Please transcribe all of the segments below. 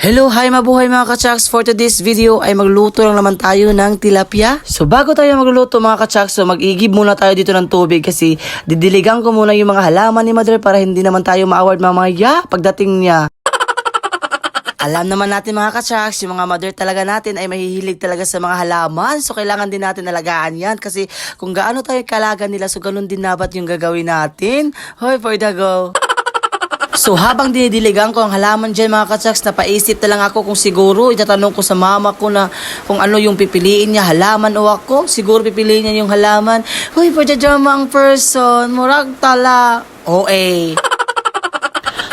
Hello, hi mabuhay mga kachaks. For today's video ay magluto lang naman tayo ng tilapia. So bago tayo magluluto mga kachaks, so mag-igib muna tayo dito ng tubig kasi didiligan ko muna yung mga halaman ni Mother para hindi naman tayo ma-award mamaya pagdating niya. Alam naman natin mga kachaks, yung mga mother talaga natin ay mahihilig talaga sa mga halaman. So kailangan din natin alagaan yan kasi kung gaano tayo kalagan nila, so ganun din dapat yung gagawin natin. Hoy, for the go! So habang dinidiligan ko ang halaman dyan mga kachaks, napaisip na lang ako kung siguro itatanong ko sa mama ko na kung ano yung pipiliin niya, halaman o ako. Siguro pipiliin niya yung halaman. Hoy, pwede-jamang person, murag tala. OA.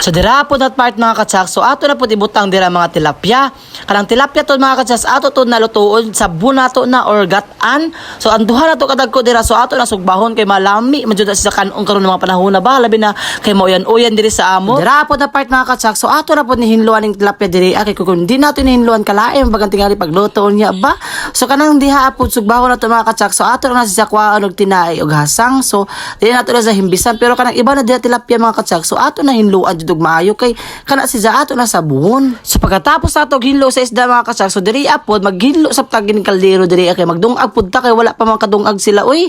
So dira po that part mga kachaks, so ato na po ibutang dira mga tilapia. Kanang tilapia to mga kachaks, ato to nalutuon sa bunato na or gatan. So anduha na to kadagko dira, so ato na sugbahon kay malami man jud sa kanon karon mga panahon na ba, labi na kay mauyan-uyan diri sa amo. Dira po that part mga kachaks, so ato na po ni hinluan ning tilapia diri kay kung di nato ni hinluan kalaim bagang tingali pagluto niya ba. So kanang diha po sugbahon na to mga kachaks, so ato na sa kwaon og tinaay og hasang. So dili nato na sa himbisan, pero kanang iba na dira tilapia mga kachaks, so ato na hinluan jud maayo kay kana si ato na sabon. So pagkatapos ato hinlo sa isda mga kachaks, so diri apod maghinlo sa tagin kaldero diri kay magdungag pud ta kay wala pa man kadungag sila uy.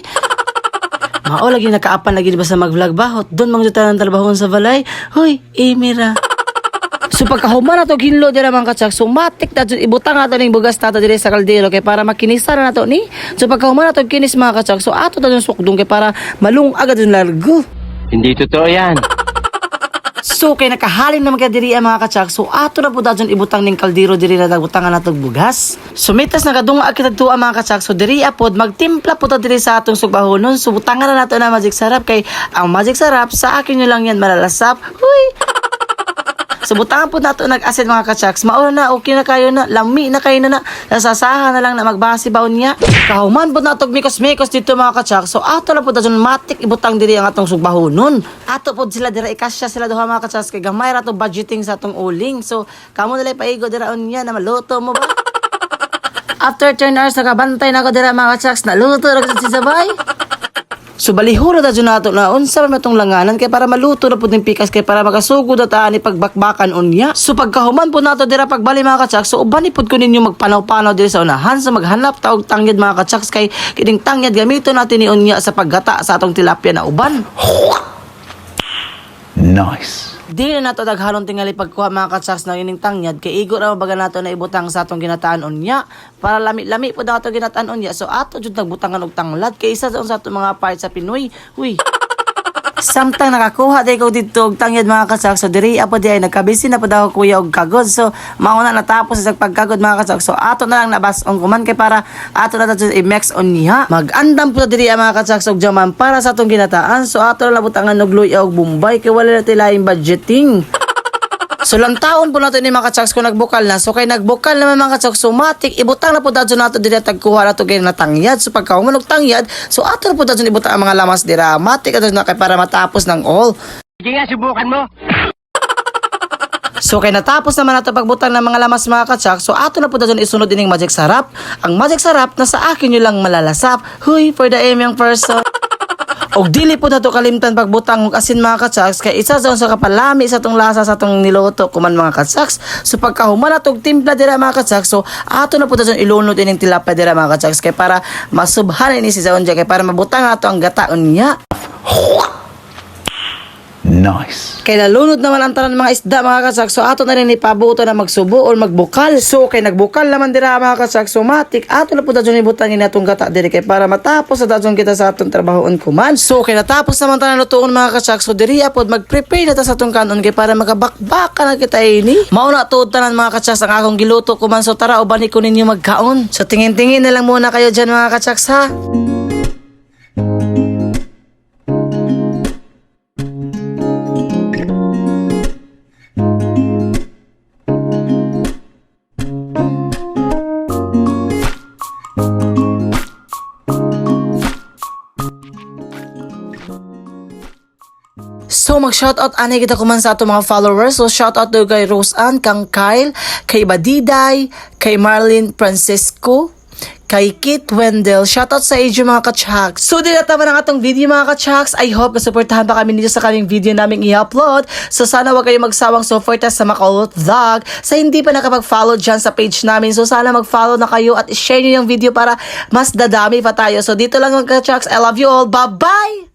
Mao lagi nakaapan lagi ba sa mag-vlog ba? Doon mang jutan talbahon sa balay. Hoy, Emira. So pagkahuman na to hinlo dira mga kachaks, so matik na dyan ibutang nato ning bugas nato diri sa kaldero kay para makinisa na nato ni. So pagkahuman na to kinis mga kachaks, so ato ta dun sukdong kay para malung agad dun largo. Hindi totoo yan. So kay nakahalin naman kay diri ang mga kachaks, so ato na po dadyon ibutang ning kaldero diri na butangan natog bugas. So mitas nagadunga kita tuwa mga kachaks, so diri apod magtimpla po ta diri sa atong sugbahonon. So butangan na nato na magic sarap kay ang magic sarap sa akin nyo lang yan malalasap. Huy. So butangan po nato nag-acid mga kachaks, mao na okay na kayo na, lami na kayo na nasasahan na lang na magbasi baon niya. Kahuman po natog mikos-mikos dito mga kachaks, so ato na po dadyon matik ibutang diri ang atong sugbahonon. Ato po sila dira ikasya sila duha mga kachaks kay gamay ra to budgeting sa atong uling. So kamo nalay paigo dira unya na maluto mo ba? After 10 hours nakabantay na ko dira mga kachaks, naluto ra ko si sabay. So balihuro da dyan nato na unsa man matong langanan kay para maluto na pud ning pikas kay para makasugod na taan ni pagbakbakan unya. So pagkahuman po nato dira pagbali mga kachaks, so uban ipod ko ninyo magpanaw-panaw diri sa unahan sa maghanap ta og tangyad mga kachaks kay kining tangyad gamito natin ni unya sa paggata sa atong tilapia na uban. Nice. Di na nato daghanon tingali pagkuha mga kachaks ng ining tangyad kay igo ra baga nato na ibutang sa atong ginataan unya para lami-lami po daw atong ginataan unya. So ato jud nagbutangan og tanglad kay isa sa atong mga part sa Pinoy. Uy. Samtang nakakuha day ko dito og tangyad mga kachaks, so diri apo di ay nagkabisi na po daw kuya og kagod. So mauna natapos sa pagkagod mga kachaks, so ato na lang nabas-on kuman kay para ato na daw i-mix on niya. Mag-andam po diri mga kachaks og jaman para sa atong ginataan. So ato na labutangan og luya og bumbay kay wala na tilaing budgeting. So lang taon po nato ni mga kachaks kung nagbukal na. So kay nagbukal naman mga kachaks, so matik ibutang na po dadyo nato diri tagkuha nato kay natangyad. So pagkahuman og tangyad, so ato na po dadyo ibutang ang mga lamas dira. Matik ato na kay para matapos ng all. Sige nga, subukan mo. So kay natapos naman nato pagbutang ng mga lamas mga kachaks, so ato na po dadyo isunod ining magic sarap. Ang magic sarap na sa akin nyo lang malalasap. Huy, for the young person. Og dili po nato kalimtan pagbutang og asin mga kachaks kay isa sa kapalami sa tong lasa sa tong niluto kuman mga kachaks. So pagkahuman nato og timpla dira mga kachaks, so ato na po dadyon ilunod ining tilapia dira mga kachaks kay para masubhan ini si Zaon kay para mabutang nato ang gataon niya. Nice. Kay nalunod naman ang tanan mga isda mga kachaks, so ato na rin ipabuto na magsubo or magbukal. So kay nagbukal naman dira mga kachaks, so matik ato na po dadyon ibutangin natong gata diri kay para matapos sa dadyon kita sa atong trabahoon kuman. So kay natapos naman tanan lutuon mga kachaks, so diri apod mag-prepare na ta sa atong kanon kay para makabakbaka na kita ini. Mao na tuod tanan mga kachaks ang akong giluto kuman, so tara ubani ko ninyo magkaon. So tingin-tingin na lang muna kayo diyan mga kachaks ha. So mag-shoutout ani kita kuman sa ato mga followers. So shoutout daw kay Rose Ann, kang Kyle, kay Badiday, kay Marlene Francisco, kay Kit Wendell. Shoutout sa inyo mga ka-chaks. So din naman ang atong video mga ka-chaks. I hope kasuportahan pa kami dito sa kaming video naming i-upload. So sana wag kayong magsawang suporta sa Makulot Vlog. Sa hindi pa nakapag-follow dyan sa page namin. So sana mag-follow na kayo at i-share nyo yung video para mas dadami pa tayo. So dito lang mga ka-chaks. I love you all. Bye-bye!